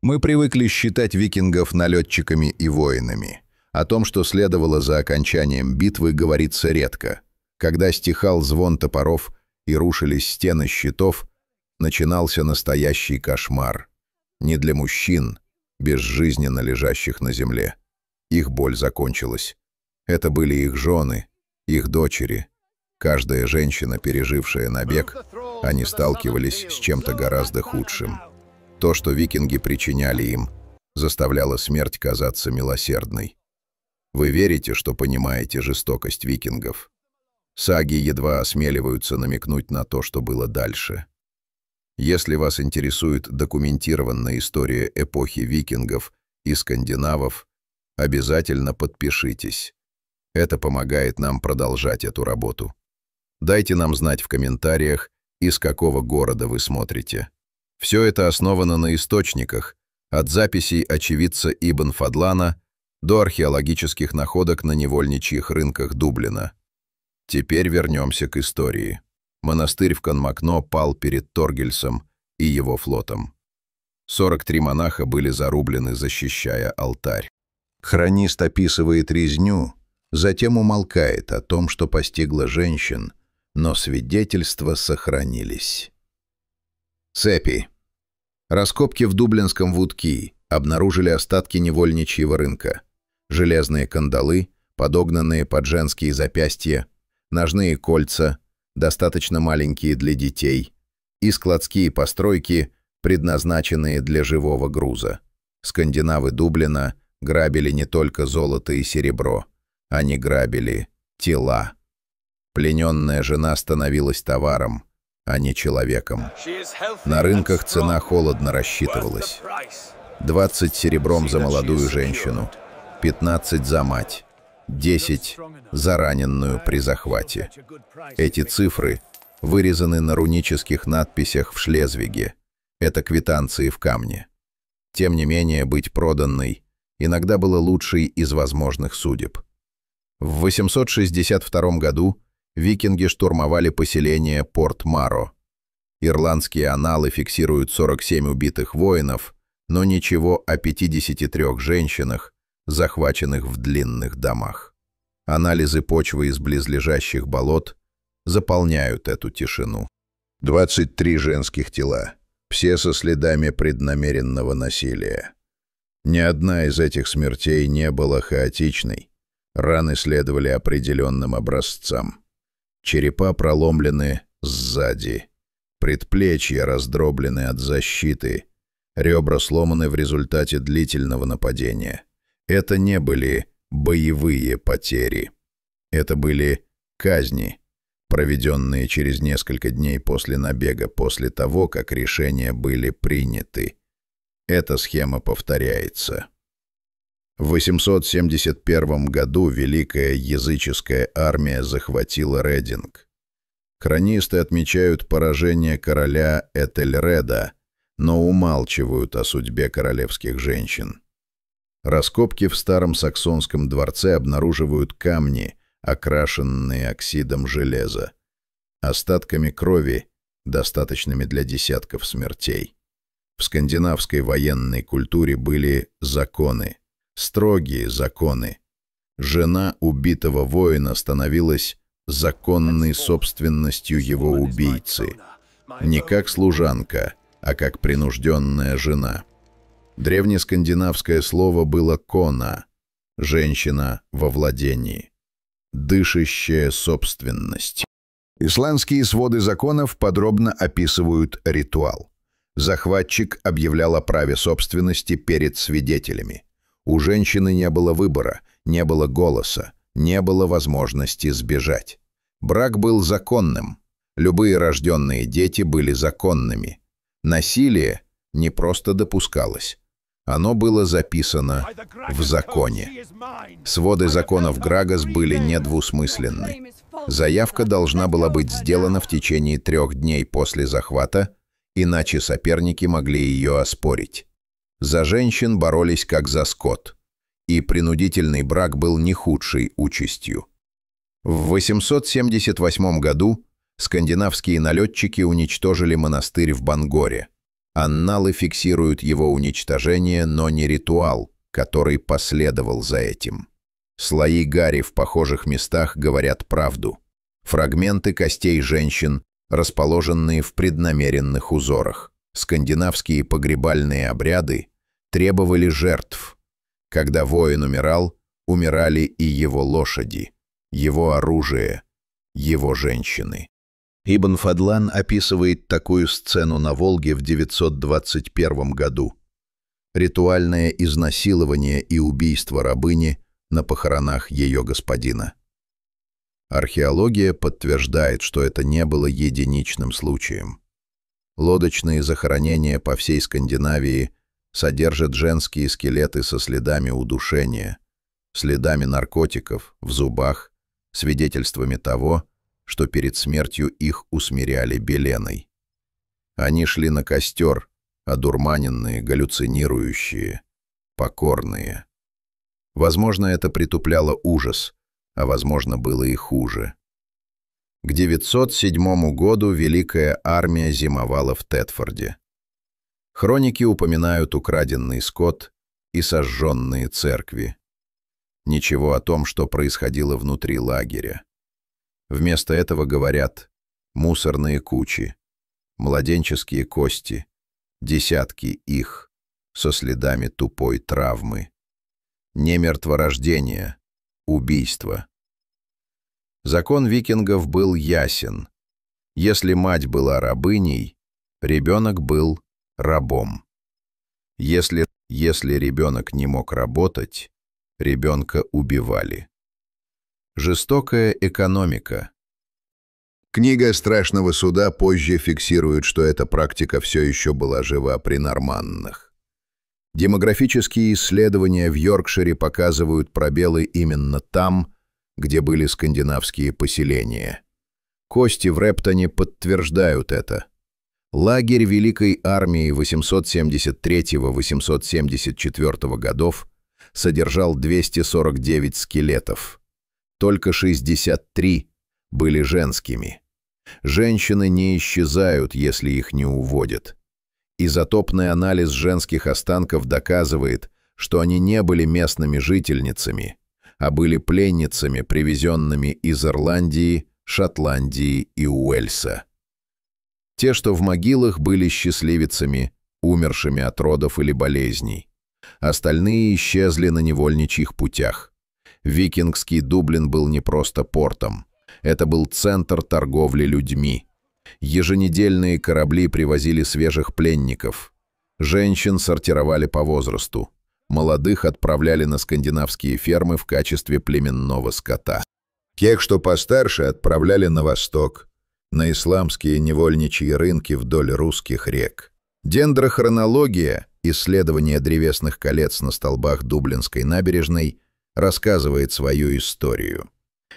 Мы привыкли считать викингов налетчиками и воинами. О том, что следовало за окончанием битвы, говорится редко. Когда стихал звон топоров и рушились стены щитов, начинался настоящий кошмар. Не для мужчин, безжизненно лежащих на земле. Их боль закончилась. Это были их жены, их дочери. Каждая женщина, пережившая набег, они сталкивались с чем-то гораздо худшим. То, что викинги причиняли им, заставляло смерть казаться милосердной. Вы верите, что понимаете жестокость викингов? Саги едва осмеливаются намекнуть на то, что было дальше. Если вас интересует документированная история эпохи викингов и скандинавов, обязательно подпишитесь. Это помогает нам продолжать эту работу. Дайте нам знать в комментариях, из какого города вы смотрите. Все это основано на источниках, от записей очевидца Ибн Фадлана до археологических находок на невольничьих рынках Дублина. Теперь вернемся к истории. Монастырь в Конмакно пал перед Торгельсом и его флотом. 43 монаха были зарублены, защищая алтарь. Хронист описывает резню, затем умолкает о том, что постигло женщин, но свидетельства сохранились. Цепи. Раскопки в дублинском Вудки обнаружили остатки невольничьего рынка. Железные кандалы, подогнанные под женские запястья, ножные кольца, достаточно маленькие для детей, и складские постройки, предназначенные для живого груза. Скандинавы Дублина грабили не только золото и серебро, они грабили тела. Плененная жена становилась товаром, а не человеком. На рынках цена холодно рассчитывалась. 20 серебром за молодую женщину, 15 за мать, 10 за раненную при захвате. Эти цифры вырезаны на рунических надписях в Шлезвиге. Это квитанции в камне. Тем не менее, быть проданной иногда было лучшей из возможных судеб. В 862 году викинги штурмовали поселение Порт-Маро. Ирландские анналы фиксируют 47 убитых воинов, но ничего о 53 женщинах, захваченных в длинных домах. Анализы почвы из близлежащих болот заполняют эту тишину. 23 женских тела, все со следами преднамеренного насилия. Ни одна из этих смертей не была хаотичной. Раны следовали определенным образцам. Черепа проломлены сзади, предплечья раздроблены от защиты, ребра сломаны в результате длительного нападения. Это не были боевые потери. Это были казни, проведенные через несколько дней после набега, после того, как решения были приняты. Эта схема повторяется. В 871 году Великая языческая армия захватила Рединг. Хронисты отмечают поражение короля Этельреда, но умалчивают о судьбе королевских женщин. Раскопки в старом саксонском дворце обнаруживают камни, окрашенные оксидом железа, остатками крови, достаточными для десятков смертей. В скандинавской военной культуре были законы. Строгие законы. Жена убитого воина становилась законной собственностью его убийцы. Не как служанка, а как принужденная жена. Древнескандинавское слово было «кона» – женщина во владении. Дышащая собственность. Исландские своды законов подробно описывают ритуал. Захватчик объявлял о праве собственности перед свидетелями. У женщины не было выбора, не было голоса, не было возможности сбежать. Брак был законным. Любые рожденные дети были законными. Насилие не просто допускалось. Оно было записано в законе. Своды законов Грагас были недвусмысленны. Заявка должна была быть сделана в течение 3 дней после захвата, иначе соперники могли ее оспорить. За женщин боролись как за скот, и принудительный брак был не худшей участью. В 878 году скандинавские налетчики уничтожили монастырь в Бангоре. Анналы фиксируют его уничтожение, но не ритуал, который последовал за этим. Слои гари в похожих местах говорят правду. Фрагменты костей женщин, расположенные в преднамеренных узорах. Скандинавские погребальные обряды требовали жертв. Когда воин умирал, умирали и его лошади, его оружие, его женщины. Ибн Фадлан описывает такую сцену на Волге в 921 году. Ритуальное изнасилование и убийство рабыни на похоронах ее господина. Археология подтверждает, что это не было единичным случаем. Лодочные захоронения по всей Скандинавии содержат женские скелеты со следами удушения, следами наркотиков в зубах, свидетельствами того, что перед смертью их усмиряли беленой. Они шли на костер, одурманенные, галлюцинирующие, покорные. Возможно, это притупляло ужас, а возможно, было и хуже. К 907 году Великая армия зимовала в Тетфорде. Хроники упоминают украденный скот и сожженные церкви. Ничего о том, что происходило внутри лагеря. Вместо этого говорят мусорные кучи, младенческие кости, десятки их со следами тупой травмы, немертворождение, убийство. Закон викингов был ясен. Если мать была рабыней, ребенок был рабом. Если ребенок не мог работать, ребенка убивали. Жестокая экономика. Книга Страшного суда позже фиксирует, что эта практика все еще была жива при норманнах. Демографические исследования в Йоркшире показывают пробелы именно там, где были скандинавские поселения. Кости в Рептоне подтверждают это. Лагерь Великой армии 873-874 годов содержал 249 скелетов. Только 63 были женскими. Женщины не исчезают, если их не уводят. Изотопный анализ женских останков доказывает, что они не были местными жительницами, а были пленницами, привезенными из Ирландии, Шотландии и Уэльса. Те, что в могилах, были счастливицами, умершими от родов или болезней. Остальные исчезли на невольничьих путях. Викингский Дублин был не просто портом. Это был центр торговли людьми. Еженедельные корабли привозили свежих пленников. Женщин сортировали по возрасту. Молодых отправляли на скандинавские фермы в качестве племенного скота. Тех, что постарше, отправляли на восток, на исламские невольничьи рынки вдоль русских рек. Дендрохронология, исследование древесных колец на столбах Дублинской набережной, рассказывает свою историю.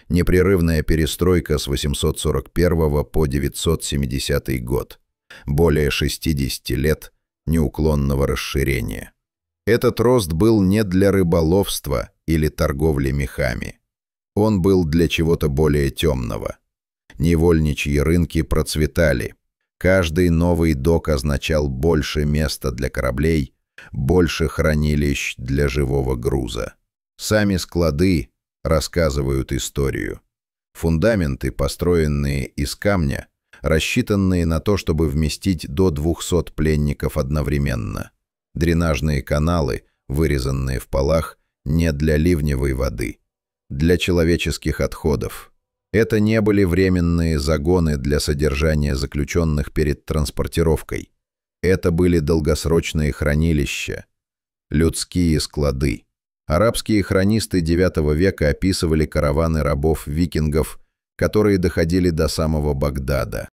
Непрерывная перестройка с 841 по 970 год. Более 60 лет неуклонного расширения. Этот рост был не для рыболовства или торговли мехами. Он был для чего-то более темного. Невольничьи рынки процветали. Каждый новый док означал больше места для кораблей, больше хранилищ для живого груза. Сами склады рассказывают историю. Фундаменты, построенные из камня, рассчитанные на то, чтобы вместить до 200 пленников одновременно. Дренажные каналы, вырезанные в полах, не для ливневой воды, для человеческих отходов. Это не были временные загоны для содержания заключенных перед транспортировкой. Это были долгосрочные хранилища, людские склады. Арабские хронисты IX века описывали караваны рабов-викингов, которые доходили до самого Багдада.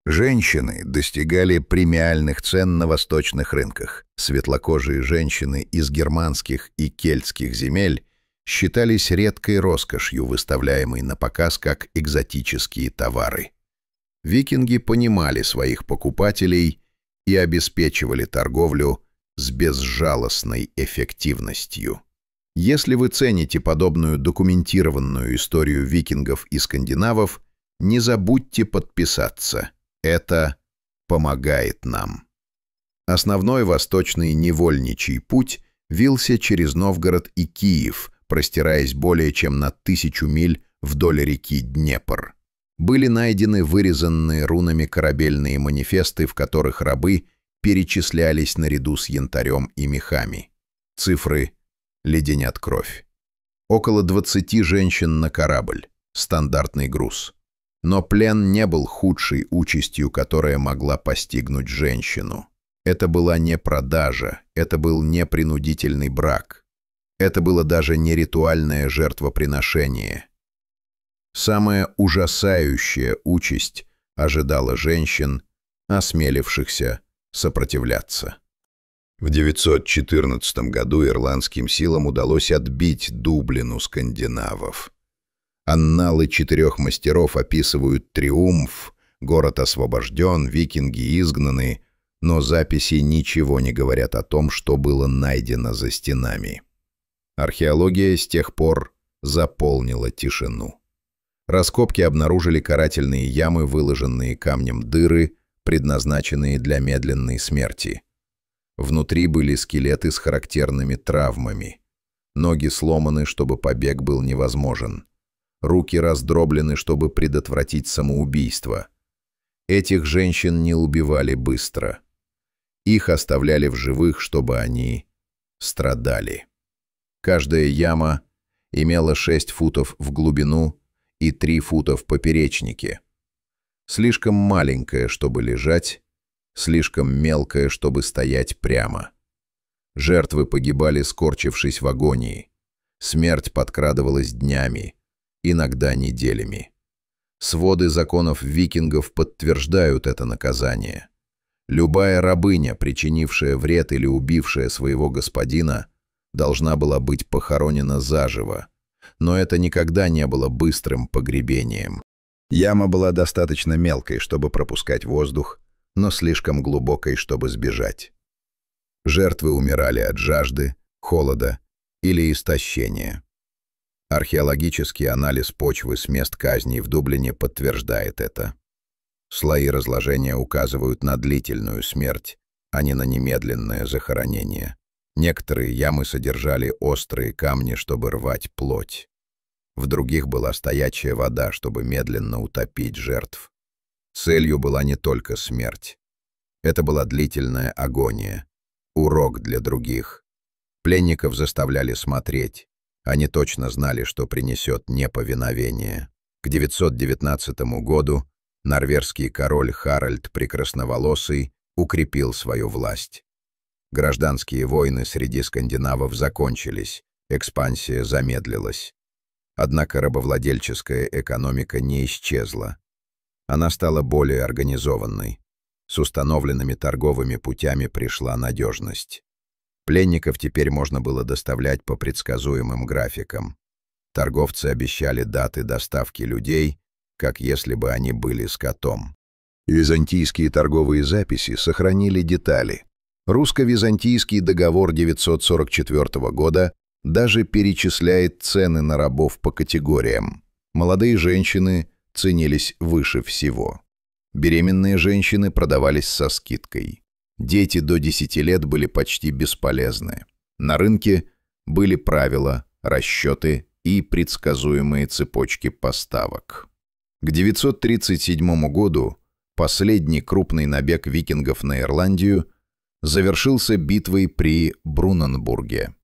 Женщины достигали премиальных цен на восточных рынках. Светлокожие женщины из германских и кельтских земель считались редкой роскошью, выставляемой на показ как экзотические товары. Викинги понимали своих покупателей и обеспечивали торговлю с безжалостной эффективностью. Если вы цените подобную документированную историю викингов и скандинавов, не забудьте подписаться. Это помогает нам. Основной восточный невольничий путь вился через Новгород и Киев, простираясь более чем на 1000 миль вдоль реки Днепр. Были найдены вырезанные рунами корабельные манифесты, в которых рабы перечислялись наряду с янтарем и мехами. Цифры леденят кровь. Около 20 женщин на корабль. Стандартный груз. Но плен не был худшей участью, которая могла постигнуть женщину. Это была не продажа, это был не принудительный брак. Это было даже не ритуальное жертвоприношение. Самая ужасающая участь ожидала женщин, осмелившихся сопротивляться. В 914 году ирландским силам удалось отбить Дублин у скандинавов. Анналы 4 мастеров описывают триумф, город освобожден, викинги изгнаны, но записи ничего не говорят о том, что было найдено за стенами. Археология с тех пор заполнила тишину. Раскопки обнаружили карательные ямы, выложенные камнем дыры, предназначенные для медленной смерти. Внутри были скелеты с характерными травмами. Ноги сломаны, чтобы побег был невозможен. Руки раздроблены, чтобы предотвратить самоубийство. Этих женщин не убивали быстро. Их оставляли в живых, чтобы они страдали. Каждая яма имела 6 футов в глубину и 3 фута в поперечнике. Слишком маленькая, чтобы лежать, слишком мелкая, чтобы стоять прямо. Жертвы погибали, скорчившись в агонии. Смерть подкрадывалась днями, иногда неделями. Своды законов викингов подтверждают это наказание. Любая рабыня, причинившая вред или убившая своего господина, должна была быть похоронена заживо, но это никогда не было быстрым погребением. Яма была достаточно мелкой, чтобы пропускать воздух, но слишком глубокой, чтобы сбежать. Жертвы умирали от жажды, холода или истощения. Археологический анализ почвы с мест казней в Дублине подтверждает это. Слои разложения указывают на длительную смерть, а не на немедленное захоронение. Некоторые ямы содержали острые камни, чтобы рвать плоть. В других была стоячая вода, чтобы медленно утопить жертв. Целью была не только смерть. Это была длительная агония, урок для других. Пленников заставляли смотреть. Они точно знали, что принесет неповиновение. К 919 году норвежский король Харальд Прекрасноволосый укрепил свою власть. Гражданские войны среди скандинавов закончились, экспансия замедлилась. Однако рабовладельческая экономика не исчезла. Она стала более организованной. С установленными торговыми путями пришла надежность. Пленников теперь можно было доставлять по предсказуемым графикам. Торговцы обещали даты доставки людей, как если бы они были скотом. Византийские торговые записи сохранили детали. Русско-византийский договор 944 года даже перечисляет цены на рабов по категориям. Молодые женщины ценились выше всего. Беременные женщины продавались со скидкой. Дети до 10 лет были почти бесполезны. На рынке были правила, расчеты и предсказуемые цепочки поставок. К 937 году последний крупный набег викингов на Ирландию завершился битвой при Брунанбурге.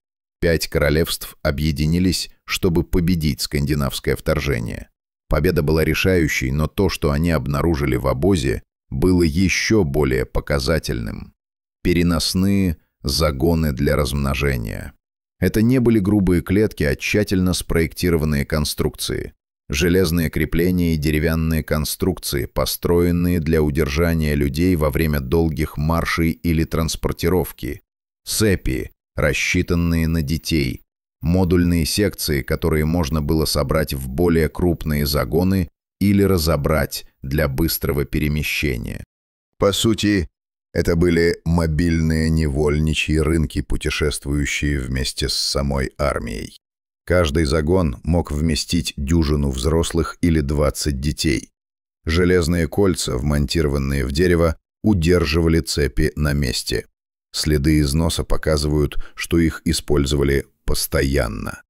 5 королевств объединились, чтобы победить скандинавское вторжение. Победа была решающей, но то, что они обнаружили в обозе, было еще более показательным. Переносные загоны для размножения. Это не были грубые клетки, а тщательно спроектированные конструкции. Железные крепления и деревянные конструкции, построенные для удержания людей во время долгих маршей или транспортировки. Цепи, рассчитанные на детей. Модульные секции, которые можно было собрать в более крупные загоны или разобрать для быстрого перемещения. По сути, это были мобильные невольничьи рынки, путешествующие вместе с самой армией. Каждый загон мог вместить дюжину взрослых или 20 детей. Железные кольца, вмонтированные в дерево, удерживали цепи на месте. Следы износа показывают, что их использовали постоянно.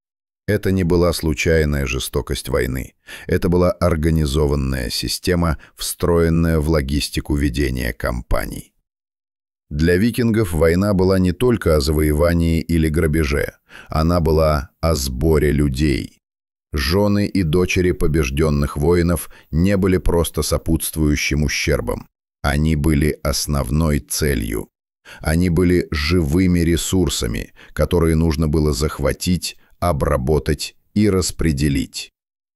Это не была случайная жестокость войны. Это была организованная система, встроенная в логистику ведения кампаний. Для викингов война была не только о завоевании или грабеже. Она была о сборе людей. Жены и дочери побежденных воинов не были просто сопутствующим ущербом. Они были основной целью. Они были живыми ресурсами, которые нужно было захватить, обработать и распределить.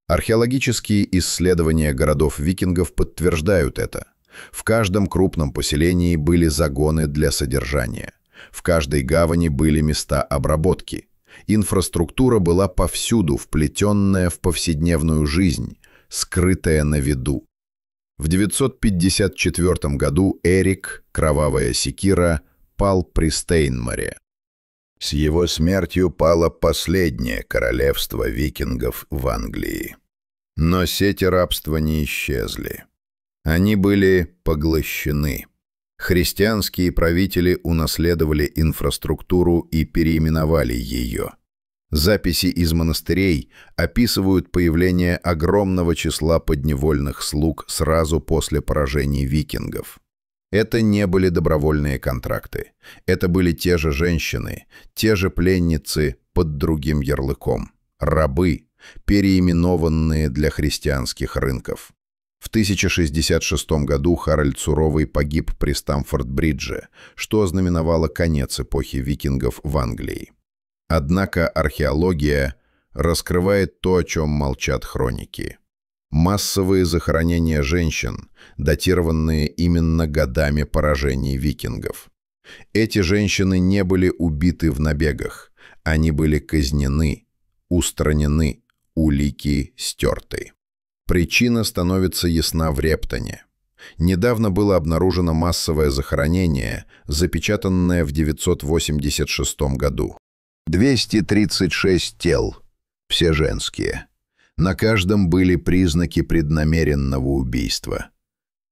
Археологические исследования городов викингов подтверждают это. В каждом крупном поселении были загоны для содержания. В каждой гавани были места обработки. Инфраструктура была повсюду, вплетенная в повседневную жизнь, скрытая на виду. В 954 году Эрик, кровавая секира, пал при Стейнморе. С его смертью пало последнее королевство викингов в Англии. Но сети рабства не исчезли. Они были поглощены. Христианские правители унаследовали инфраструктуру и переименовали ее. Записи из монастырей описывают появление огромного числа подневольных слуг сразу после поражений викингов. Это не были добровольные контракты. Это были те же женщины, те же пленницы под другим ярлыком. Рабы, переименованные для христианских рынков. В 1066 году Харальд Суровый погиб при Стамфорд-Бридже, что ознаменовало конец эпохи викингов в Англии. Однако археология раскрывает то, о чем молчат хроники. Массовые захоронения женщин, датированные именно годами поражений викингов. Эти женщины не были убиты в набегах, они были казнены, устранены, улики стерты. Причина становится ясна в Рептоне. Недавно было обнаружено массовое захоронение, запечатанное в 986 году. 236 тел, все женские. На каждом были признаки преднамеренного убийства.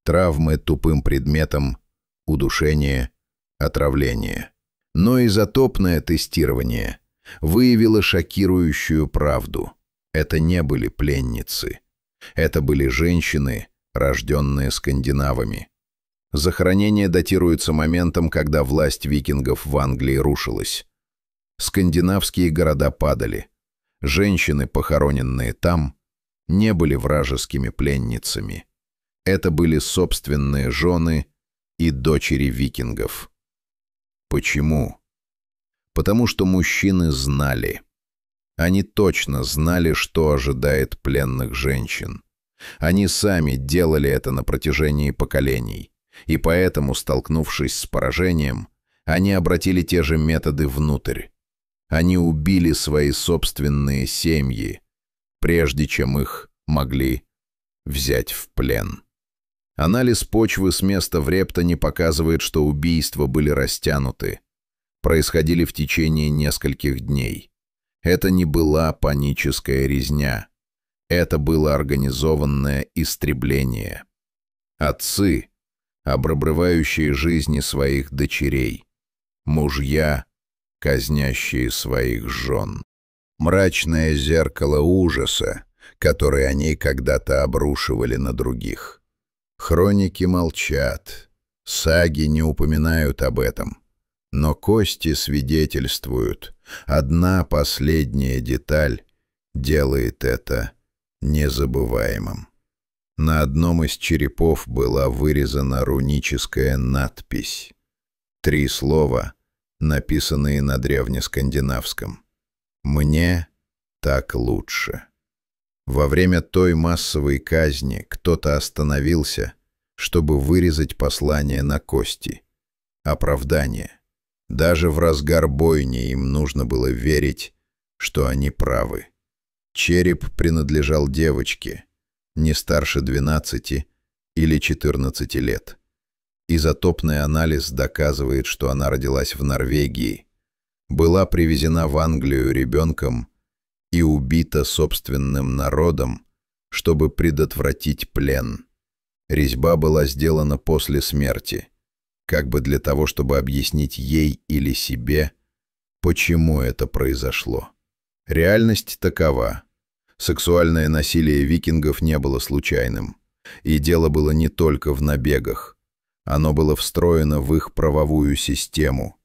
Травмы тупым предметом, удушение, отравление. Но изотопное тестирование выявило шокирующую правду. Это не были пленницы. Это были женщины, рожденные скандинавами. Захоронение датируется моментом, когда власть викингов в Англии рушилась. Скандинавские города падали. Женщины, похороненные там, не были вражескими пленницами. Это были собственные жены и дочери викингов. Почему? Потому что мужчины знали. Они точно знали, что ожидает пленных женщин. Они сами делали это на протяжении поколений. И поэтому, столкнувшись с поражением, они обратили те же методы внутрь. Они убили свои собственные семьи, прежде чем их могли взять в плен. Анализ почвы с места в Рептоне показывает, что убийства были растянуты, происходили в течение нескольких дней. Это не была паническая резня. Это было организованное истребление. Отцы, обрывающие жизни своих дочерей. Мужья, казнящие своих жен. Мрачное зеркало ужаса, которое они когда-то обрушивали на других. Хроники молчат, саги не упоминают об этом. Но кости свидетельствуют, одна последняя деталь делает это незабываемым. На одном из черепов была вырезана руническая надпись. 3 слова, написанные на древнескандинавском. «Мне так лучше». Во время той массовой казни кто-то остановился, чтобы вырезать послание на кости. Оправдание. Даже в разгар бойни им нужно было верить, что они правы. Череп принадлежал девочке, не старше 12 или 14 лет. Изотопный анализ доказывает, что она родилась в Норвегии, была привезена в Англию ребенком и убита собственным народом, чтобы предотвратить плен. Резьба была сделана после смерти. как бы для того, чтобы объяснить ей или себе, почему это произошло. Реальность такова. Сексуальное насилие викингов не было случайным. И дело было не только в набегах. Оно было встроено в их правовую систему.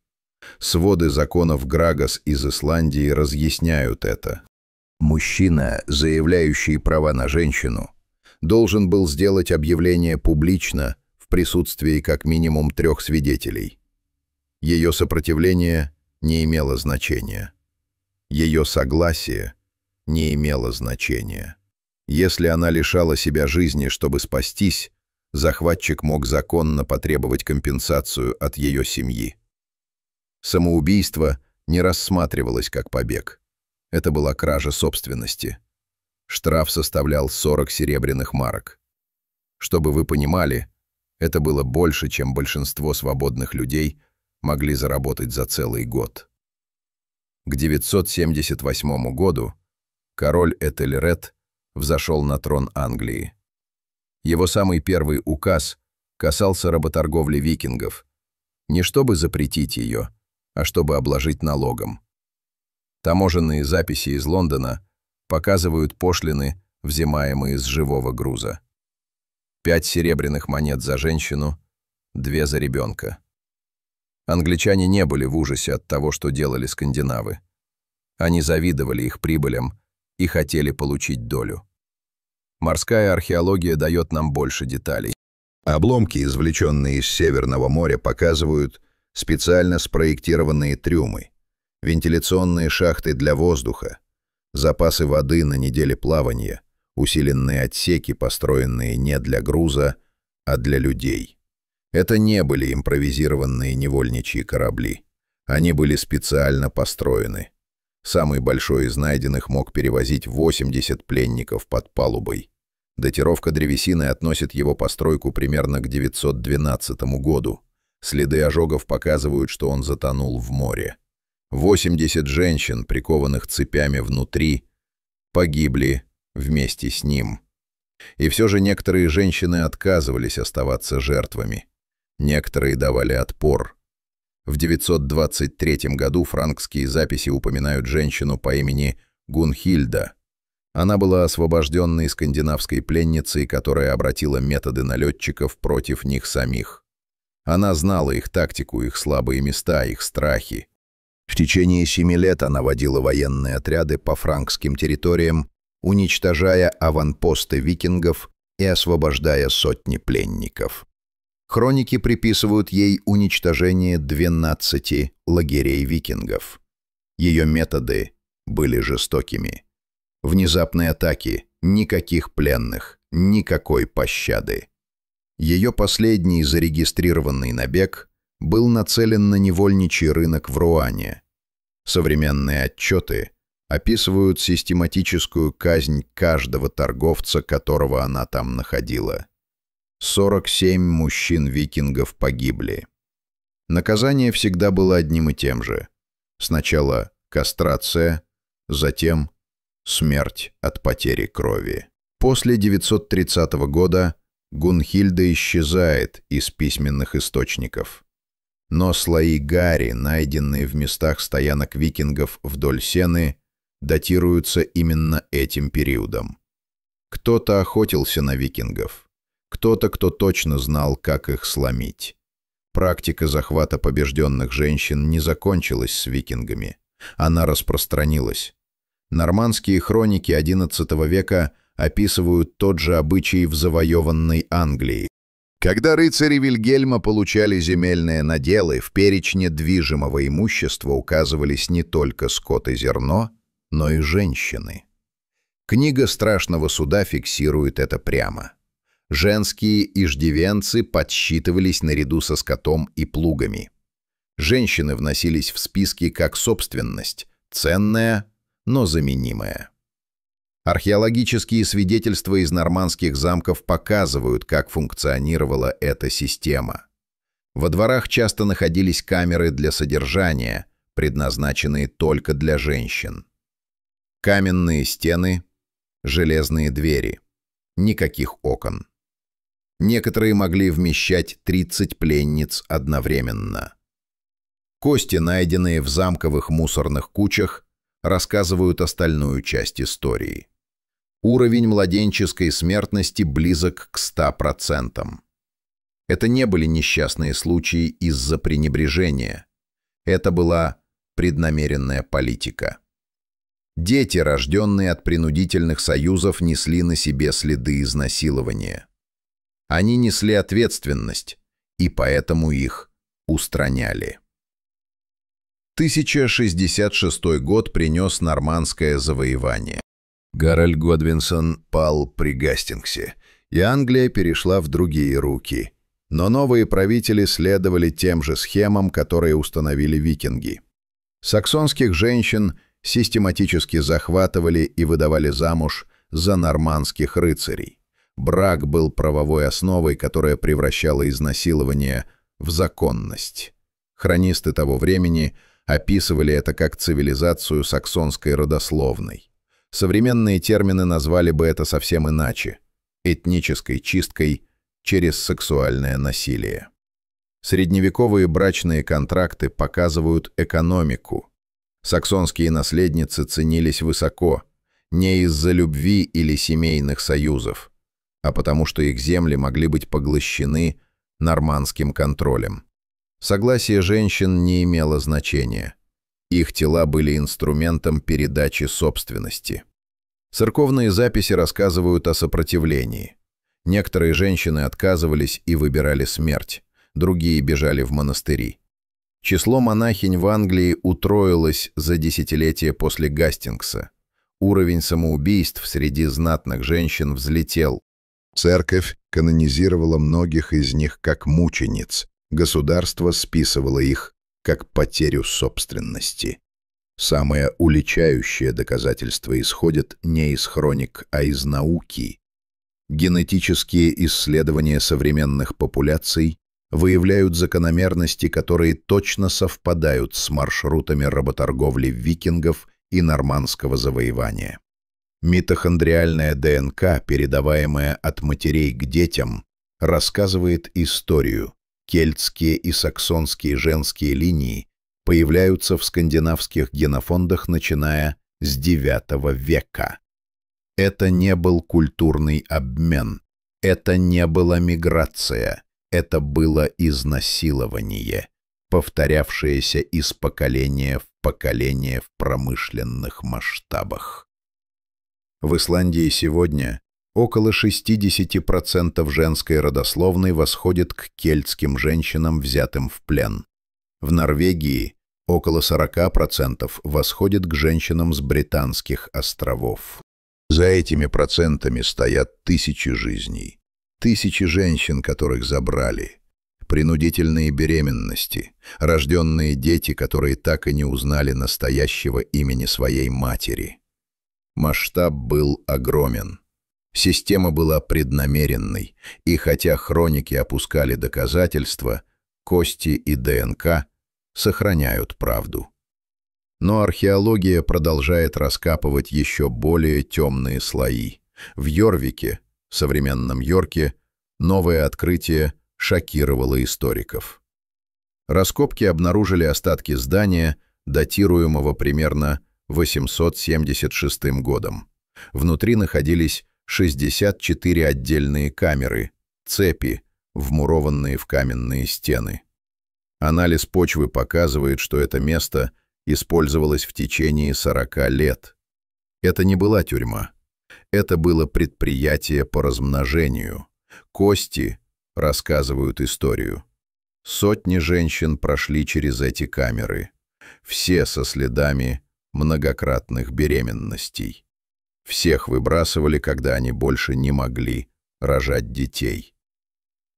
Своды законов Грагас из Исландии разъясняют это. Мужчина, заявляющий права на женщину, должен был сделать объявление публично в присутствии как минимум 3 свидетелей. Ее сопротивление не имело значения. Ее согласие не имело значения. Если она лишала себя жизни, чтобы спастись, захватчик мог законно потребовать компенсацию от ее семьи. Самоубийство не рассматривалось как побег. Это была кража собственности. Штраф составлял 40 серебряных марок. Чтобы вы понимали, это было больше, чем большинство свободных людей могли заработать за целый год. К 978 году король Этельред взошел на трон Англии. Его самый первый указ касался работорговли викингов, не чтобы запретить ее, а чтобы обложить налогом. Таможенные записи из Лондона показывают пошлины, взимаемые с живого груза. 5 серебряных монет за женщину, 2 за ребенка. Англичане не были в ужасе от того, что делали скандинавы. Они завидовали их прибылям и хотели получить долю. Морская археология дает нам больше деталей. Обломки, извлеченные из Северного моря, показывают специально спроектированные трюмы, вентиляционные шахты для воздуха, запасы воды на неделе плавания, усиленные отсеки, построенные не для груза, а для людей. Это не были импровизированные невольничьи корабли. Они были специально построены. Самый большой из найденных мог перевозить 80 пленников под палубой. Датировка древесины относит его постройку примерно к 912 году. Следы ожогов показывают, что он затонул в море. 80 женщин, прикованных цепями внутри, погибли вместе с ним. И все же некоторые женщины отказывались оставаться жертвами. Некоторые давали отпор. В 923 году франкские записи упоминают женщину по имени Гунхильда. Она была освобожденной скандинавской пленницей, которая обратила методы налетчиков против них самих. Она знала их тактику, их слабые места, их страхи. В течение 7 лет она водила военные отряды по франкским территориям, уничтожая аванпосты викингов и освобождая сотни пленников. Хроники приписывают ей уничтожение 12 лагерей викингов. Ее методы были жестокими. Внезапные атаки, никаких пленных, никакой пощады. Ее последний зарегистрированный набег был нацелен на невольничий рынок в Руане. Современные отчеты описывают систематическую казнь каждого торговца, которого она там находила. 47 мужчин-викингов погибли. Наказание всегда было одним и тем же. Сначала кастрация, затем смерть от потери крови. После 930 года Гунхильда исчезает из письменных источников. Но слои гари, найденные в местах стоянок викингов вдоль Сены, датируются именно этим периодом. Кто-то охотился на викингов. Кто-то, кто точно знал, как их сломить. Практика захвата побежденных женщин не закончилась с викингами. Она распространилась. Нормандские хроники XI века описывают тот же обычай в завоеванной Англии. Когда рыцари Вильгельма получали земельные наделы, в перечне движимого имущества указывались не только скот и зерно, но и женщины. Книга Страшного суда фиксирует это прямо. Женские иждивенцы подсчитывались наряду со скотом и плугами. Женщины вносились в списки как собственность, ценная, но заменимая. Археологические свидетельства из нормандских замков показывают, как функционировала эта система. Во дворах часто находились камеры для содержания, предназначенные только для женщин. Каменные стены, железные двери, никаких окон. Некоторые могли вмещать 30 пленниц одновременно. Кости, найденные в замковых мусорных кучах, рассказывают остальную часть истории. Уровень младенческой смертности близок к 100%. Это не были несчастные случаи из-за пренебрежения. Это была преднамеренная политика. Дети, рожденные от принудительных союзов, несли на себе следы изнасилования. Они несли ответственность, и поэтому их устраняли. 1066 год принес нормандское завоевание. Гарольд Годвинсон пал при Гастингсе, и Англия перешла в другие руки. Но новые правители следовали тем же схемам, которые установили викинги. Саксонских женщин систематически захватывали и выдавали замуж за нормандских рыцарей. Брак был правовой основой, которая превращала изнасилование в законность. Хронисты того времени описывали это как цивилизацию саксонской родословной. Современные термины назвали бы это совсем иначе – этнической чисткой через сексуальное насилие. Средневековые брачные контракты показывают экономику. Саксонские наследницы ценились высоко, не из-за любви или семейных союзов, а потому что их земли могли быть поглощены нормандским контролем. Согласие женщин не имело значения. Их тела были инструментом передачи собственности. Церковные записи рассказывают о сопротивлении. Некоторые женщины отказывались и выбирали смерть, другие бежали в монастыри. Число монахинь в Англии утроилось за десятилетия после Гастингса. Уровень самоубийств среди знатных женщин взлетел. Церковь канонизировала многих из них как мучениц. Государство списывало их как потерю собственности. Самое уличающее доказательство исходит не из хроник, а из науки. Генетические исследования современных популяций выявляют закономерности, которые точно совпадают с маршрутами работорговли викингов и нормандского завоевания. Митохондриальная ДНК, передаваемая от матерей к детям, рассказывает историю. Кельтские и саксонские женские линии появляются в скандинавских генофондах, начиная с IX века. Это не был культурный обмен, это не была миграция, это было изнасилование, повторявшееся из поколения в поколение в промышленных масштабах. В Исландии сегодня около 60% женской родословной восходит к кельтским женщинам, взятым в плен. В Норвегии около 40% восходит к женщинам с Британских островов. За этими процентами стоят тысячи жизней, тысячи женщин, которых забрали, принудительные беременности, рожденные дети, которые так и не узнали настоящего имени своей матери. Масштаб был огромен. Система была преднамеренной, и хотя хроники опускали доказательства, кости и ДНК сохраняют правду. Но археология продолжает раскапывать еще более темные слои. В Йорвике, современном Йорке, новое открытие шокировало историков. Раскопки обнаружили остатки здания, датируемого примерно 876 годом. Внутри находились 64 отдельные камеры, цепи, вмурованные в каменные стены. Анализ почвы показывает, что это место использовалось в течение 40 лет. Это не была тюрьма. Это было предприятие по размножению. Кости рассказывают историю. Сотни женщин прошли через эти камеры. Все со следами многократных беременностей. Всех выбрасывали, когда они больше не могли рожать детей.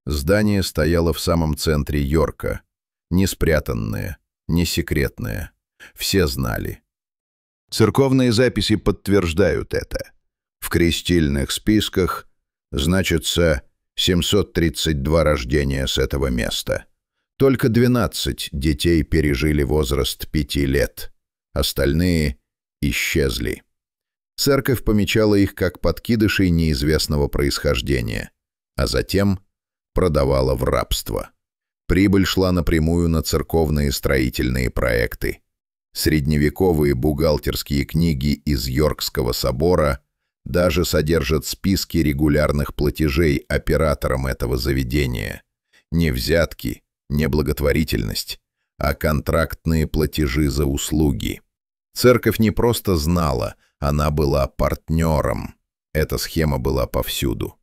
Здание стояло в самом центре Йорка, не спрятанное, не секретное. Все знали. Церковные записи подтверждают это. В крестильных списках значится 732 рождения с этого места. Только 12 детей пережили возраст 5 лет. Остальные исчезли. Церковь помечала их как подкидышей неизвестного происхождения, а затем продавала в рабство. Прибыль шла напрямую на церковные строительные проекты. Средневековые бухгалтерские книги из Йоркского собора даже содержат списки регулярных платежей операторам этого заведения. Не взятки, не благотворительность, а контрактные платежи за услуги. Церковь не просто знала, она была партнером. Эта схема была повсюду.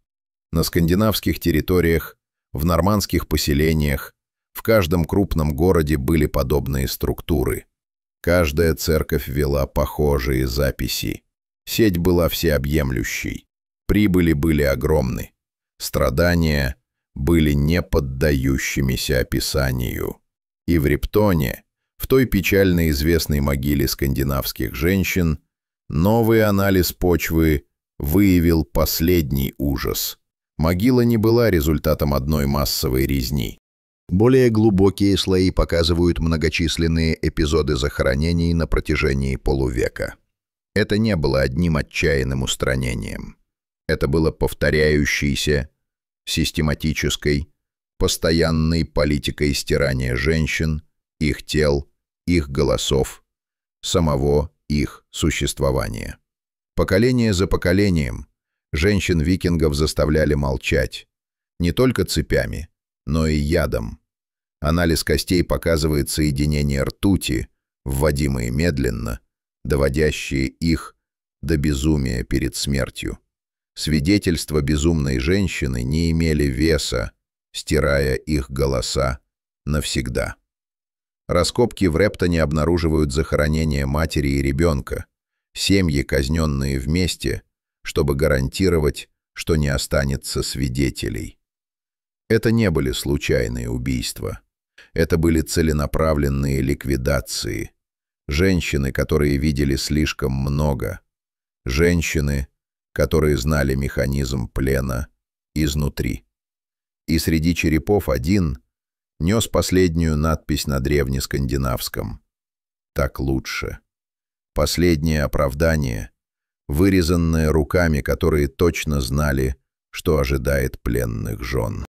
На скандинавских территориях, в нормандских поселениях, в каждом крупном городе были подобные структуры. Каждая церковь вела похожие записи. Сеть была всеобъемлющей. Прибыли были огромны. Страдания были не поддающимися описанию. И в Рептоне, в той печально известной могиле скандинавских женщин, новый анализ почвы выявил последний ужас. Могила не была результатом одной массовой резни. Более глубокие слои показывают многочисленные эпизоды захоронений на протяжении полувека. Это не было одним отчаянным устранением. Это было повторяющейся, систематической, постоянной политикой стирания женщин, их тел, их голосов, самого их существования. Поколение за поколением женщин-викингов заставляли молчать, не только цепями, но и ядом. Анализ костей показывает соединение ртути, вводимые медленно, доводящие их до безумия перед смертью. Свидетельства безумной женщины не имели веса, стирая их голоса навсегда. Раскопки в Рептоне обнаруживают захоронение матери и ребенка, семьи, казненные вместе, чтобы гарантировать, что не останется свидетелей. Это не были случайные убийства. Это были целенаправленные ликвидации. Женщины, которые видели слишком много. Женщины, которые знали механизм плена изнутри. И среди черепов один нес последнюю надпись на древнескандинавском. «Так лучше». Последнее оправдание, вырезанное руками, которые точно знали, что ожидает пленных жен.